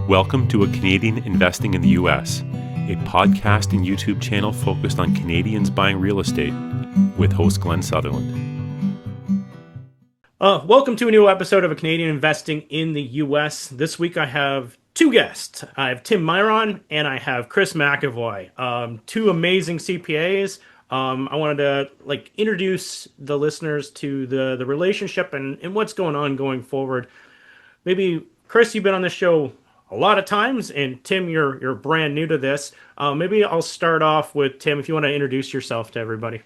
Welcome to A Canadian Investing in the U.S., a podcast and YouTube channel focused on Canadians buying real estate with host Glen Sutherland. Welcome to a new episode of A Canadian Investing in the U.S. This week I have two guests. I have Tim Myron and I have Kris McEvoy, two amazing CPAs. I wanted to introduce the listeners to the relationship and what's going on going forward. Maybe, Kris, you've been on this show a lot of times, and Tim, you're brand new to this. Maybe I'll start off with Tim, if you want to introduce yourself to everybody.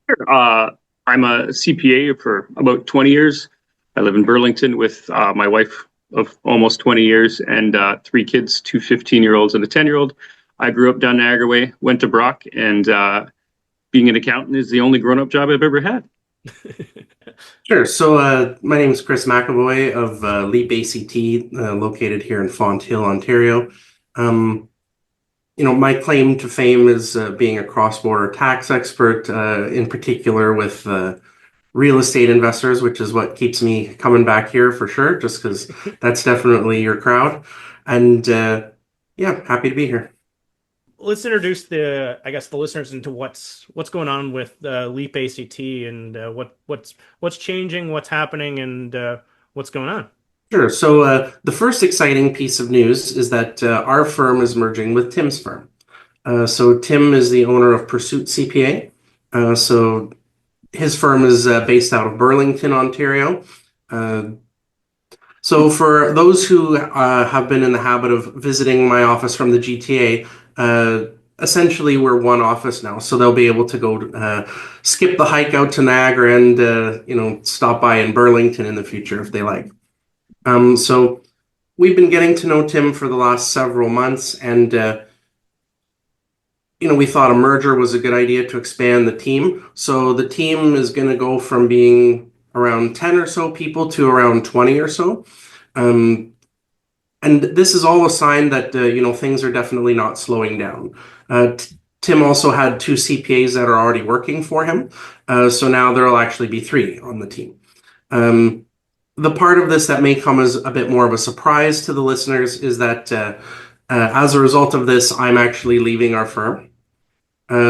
Sure. I'm a CPA for about 20 years. I live in Burlington with my wife of almost 20 years and three kids, two 15-year-olds and a 10-year-old. I grew up down Niagara Way, went to Brock, and being an accountant is the only grown-up job I've ever had. Sure. So my name is Kris McEvoy of LEAP ACT, located here in Fonthill, Ontario. My claim to fame is being a cross-border tax expert, in particular with real estate investors, which is what keeps me coming back here for sure, just because that's definitely your crowd. And happy to be here. Let's introduce the listeners into what's going on with LEAP ACT and what's changing, what's happening, and what's going on. Sure. So the first exciting piece of news is that our firm is merging with Tim's firm. So Tim is the owner of Pursuit CPA. So his firm is based out of Burlington, Ontario. So for those who have been in the habit of visiting my office from the GTA, essentially we're one office now, so they'll be able to go skip the hike out to Niagara and stop by in Burlington in the future if they like. So we've been getting to know Tim for the last several months, and we thought a merger was a good idea to expand the team. So the team is going to go from being around 10 or so people to around 20 or so. And this is all a sign that, things are definitely not slowing down. Tim also had two CPAs that are already working for him. So now there will actually be three on the team. The part of this that may come as a bit more of a surprise to the listeners is that as a result of this, I'm actually leaving our firm.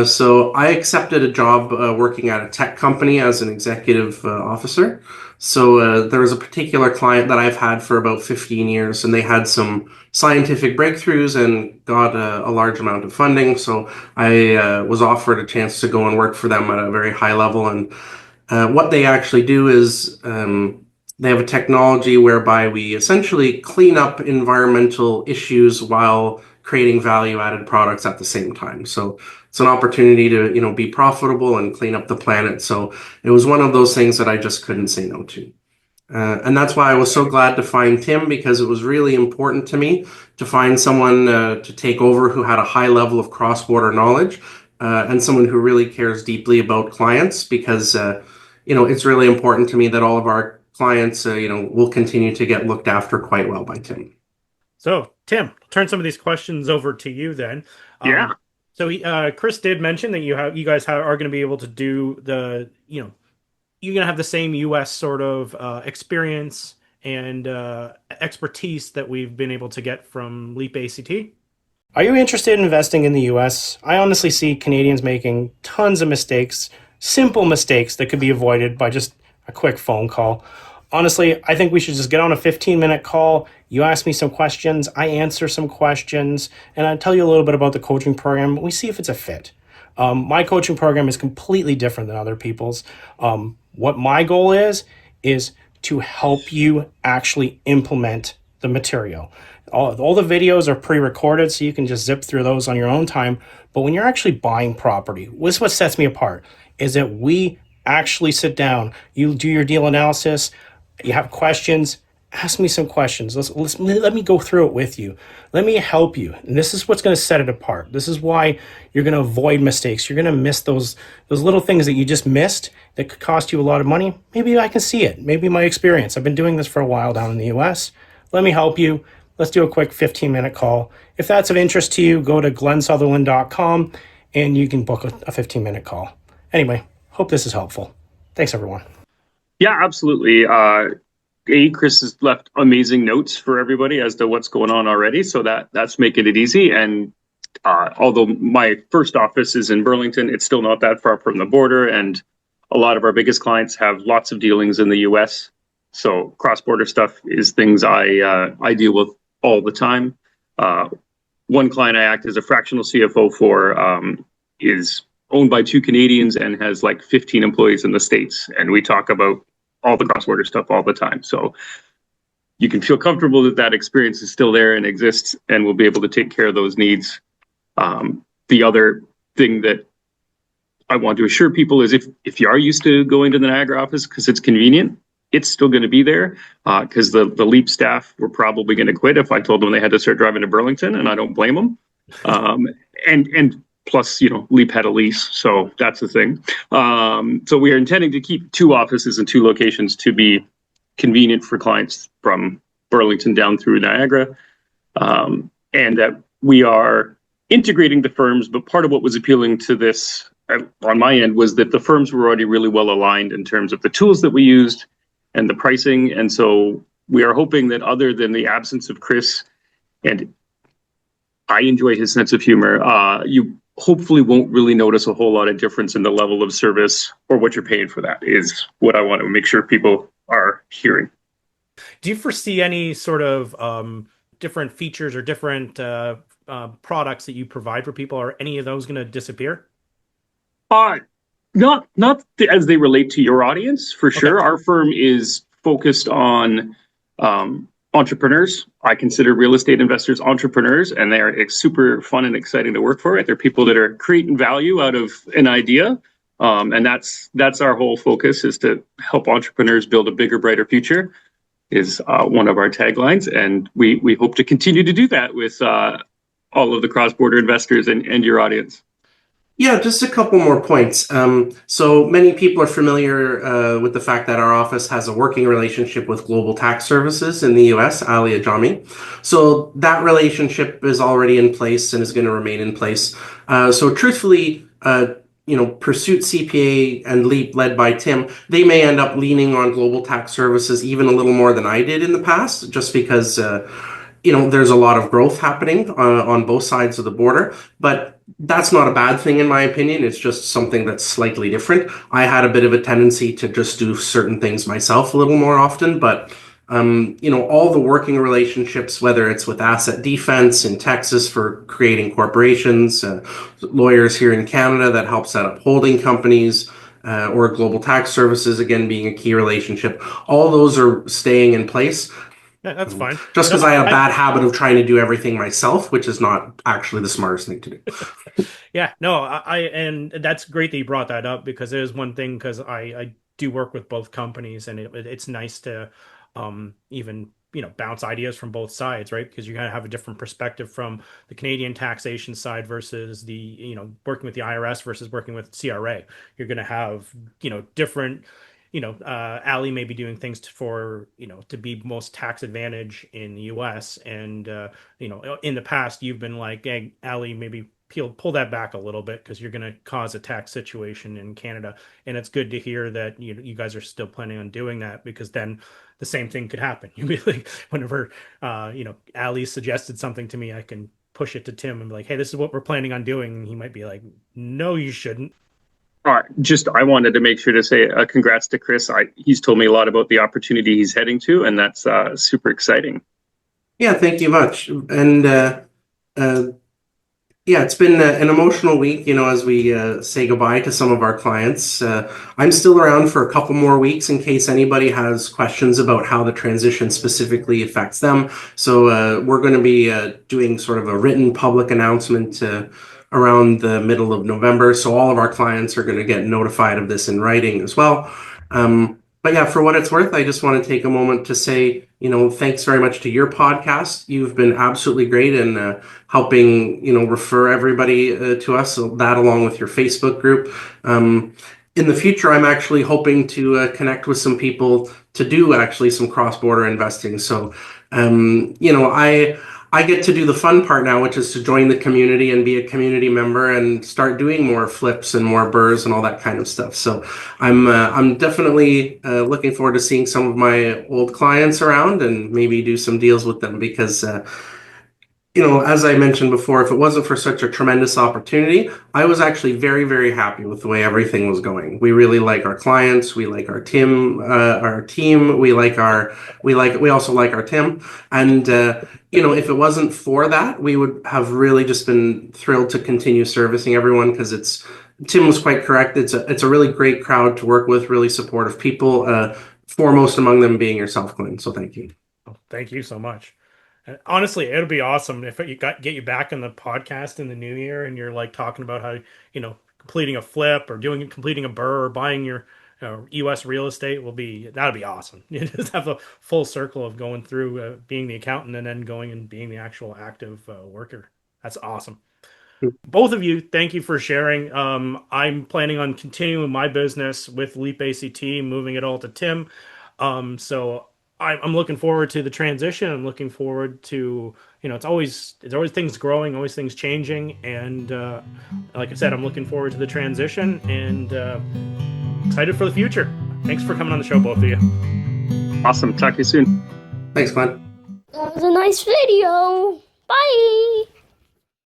So I accepted a job working at a tech company as an executive officer. So there was a particular client that I've had for about 15 years, and they had some scientific breakthroughs and got a large amount of funding. So I was offered a chance to go and work for them at a very high level. And what they actually do is they have a technology whereby we essentially clean up environmental issues while creating value-added products at the same time. So it's an opportunity to, be profitable and clean up the planet. So it was one of those things that I just couldn't say no to. And that's why I was so glad to find Tim, because it was really important to me to find someone to take over who had a high level of cross-border knowledge and someone who really cares deeply about clients, because, it's really important to me that all of our clients, will continue to get looked after quite well by Tim. So, Tim, turn some of these questions over to you then. Yeah. So, Kris did mention that you guys are going to be able to do you're going to have the same U.S. sort of experience and expertise that we've been able to get from LEAP ACT. Are you interested in investing in the U.S.? I honestly see Canadians making tons of mistakes, simple mistakes that could be avoided by just a quick phone call. Honestly, I think we should just get on a 15-minute call. You ask me some questions, I answer some questions, and I tell you a little bit about the coaching program. We see if it's a fit. My coaching program is completely different than other people's. What my goal is to help you actually implement the material. All the videos are pre-recorded, so you can just zip through those on your own time. But when you're actually buying property, this is what sets me apart, is that we actually sit down, you do your deal analysis, you have questions, ask me some questions. Let me go through it with you. Let me help you. And this is what's going to set it apart. This is why you're going to avoid mistakes. You're going to miss those little things that you just missed that could cost you a lot of money. Maybe I can see it. Maybe my experience. I've been doing this for a while down in the U.S. Let me help you. Let's do a quick 15-minute call. If that's of interest to you, go to glensutherland.com and you can book a 15-minute call. Anyway, hope this is helpful. Thanks, everyone. Yeah, absolutely. Chris has left amazing notes for everybody as to what's going on already, so that's making it easy. And although my first office is in Burlington, it's still not that far from the border, and a lot of our biggest clients have lots of dealings in the U.S. So cross-border stuff is things I deal with all the time. One client I act as a fractional CFO for is owned by 2 Canadians and has like 15 employees in the States, and we talk about all the cross-border stuff all the time. So you can feel comfortable that experience is still there and exists, and we'll be able to take care of those needs. The other thing that I want to assure people is if you are used to going to the Niagara office because it's convenient, it's still going to be there, because the LEAP staff were probably going to quit if I told them they had to start driving to Burlington, and I don't blame them. And plus, LEAP had a lease, so that's the thing. So we are intending to keep 2 offices and 2 locations to be convenient for clients from Burlington down through Niagara, and that we are integrating the firms. But part of what was appealing to this on my end was that the firms were already really well aligned in terms of the tools that we used and the pricing. And so we are hoping that, other than the absence of Chris, and I enjoy his sense of humor, you hopefully won't really notice a whole lot of difference in the level of service or what you're paying for. That is what I want to make sure people are hearing. Do you foresee any sort of different features or different products that you provide for people? Are any of those going to disappear? Not as they relate to your audience, for sure. Okay. Our firm is focused on entrepreneurs. I consider real estate investors entrepreneurs, and they are super fun and exciting to work for. They're people that are creating value out of an idea, and that's our whole focus, is to help entrepreneurs build a bigger, brighter future, is one of our taglines, and we hope to continue to do that with all of the cross-border investors and your audience. Yeah, just a couple more points. So many people are familiar with the fact that our office has a working relationship with Global Tax Services in the U.S., Ali Ajami. So that relationship is already in place and is going to remain in place. So truthfully, Pursuit CPA and LEAP, led by Tim, they may end up leaning on Global Tax Services even a little more than I did in the past, just because there's a lot of growth happening on both sides of the border. But that's not a bad thing, in my opinion. It's just something that's slightly different. I had a bit of a tendency to just do certain things myself a little more often, but all the working relationships, whether it's with asset defense in Texas for creating corporations, lawyers here in Canada that help set up holding companies, or Global Tax Services, again, being a key relationship, all those are staying in place. Yeah, that's fine. Just because I had a bad habit of trying to do everything myself, which is not actually the smartest thing to do. Yeah, no, and that's great that you brought that up, because there's one thing, because I do work with both companies, and it's nice to even bounce ideas from both sides, right? Because you gotta have a different perspective from the Canadian taxation side versus the working with the IRS versus working with CRA. You're gonna have different. Ali may be doing things to be most tax advantage in the U.S. And, in the past, you've been like, hey, Ali, maybe pull that back a little bit, because you're going to cause a tax situation in Canada. And it's good to hear that you guys are still planning on doing that, because then the same thing could happen. You'd be like, whenever, Ali suggested something to me, I can push it to Tim and be like, hey, this is what we're planning on doing. And he might be like, no, you shouldn't. All right. I wanted to make sure to say congrats to Chris. He's told me a lot about the opportunity he's heading to, and that's super exciting. Yeah, thank you much. And it's been an emotional week, as we say goodbye to some of our clients. I'm still around for a couple more weeks in case anybody has questions about how the transition specifically affects them. So we're going to be doing sort of a written public announcement around the middle of November. So all of our clients are going to get notified of this in writing as well. But yeah, for what it's worth, I just want to take a moment to say, thanks very much to your podcast. You've been absolutely great in helping, refer everybody to us, so that along with your Facebook group. In the future, I'm actually hoping to connect with some people to do actually some cross-border investing. So, I get to do the fun part now, which is to join the community and be a community member and start doing more flips and more burrs and all that kind of stuff. So I'm definitely looking forward to seeing some of my old clients around and maybe do some deals with them because as I mentioned before, if it wasn't for such a tremendous opportunity, I was actually very, very happy with the way everything was going. We really like our clients. We like our team. We also like our Tim. And if it wasn't for that, we would have really just been thrilled to continue servicing everyone because Tim was quite correct. It's a really great crowd to work with, really supportive people. Foremost among them being yourself, Glenn. So thank you. Oh, thank you so much. And honestly, it'll be awesome if get you back on the podcast in the new year and you're like talking about how, completing a flip or completing a burr or buying your U.S. real estate that'll be awesome. You just have a full circle of going through being the accountant and then going and being the actual active worker. That's awesome. Both of you, thank you for sharing. I'm planning on continuing my business with Leap ACT, moving it all to Tim. So I'm looking forward to the transition. I'm looking forward to, there's always things growing, always things changing. And like I said, I'm looking forward to the transition and excited for the future. Thanks for coming on the show, both of you. Awesome. Talk to you soon. Thanks, Glenn. That was a nice video. Bye.